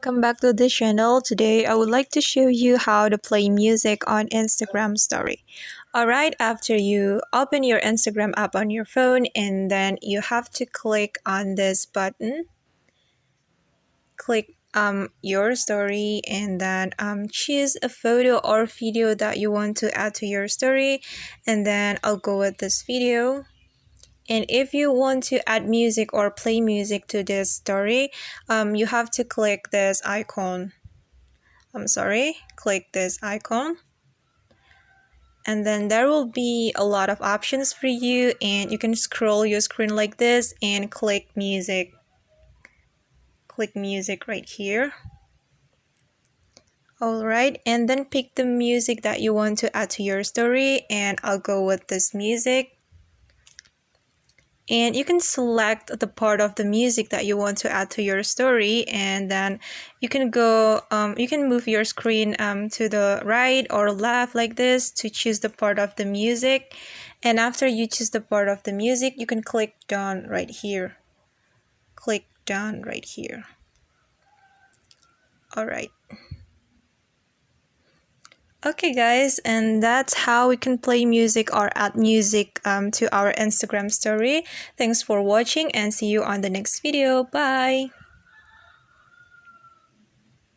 Welcome back to the channel. Today I would like to show you how to play music on Instagram story. Alright, after you open your Instagram app on your phone, and then you have to click on this button. Click your story, and then choose a photo or video that you want to add to your story, and then I'll go with this video. And if you want to add music or play music to this story, you have to click this icon. Click this icon. And then there will be a lot of options for you, and you can scroll your screen like this and click music. Click music right here. Alright, and then pick the music that you want to add to your story, and I'll go with this music. And you can select the part of the music that you want to add to your story, and then you can you can move your screen to the right or left like this to choose the part of the music. And after you choose the part of the music, you can click done right here. Click done right here. Alright. Okay guys, and that's how we can play music or add music to our Instagram story. Thanks for watching, and see you on the next video. Bye!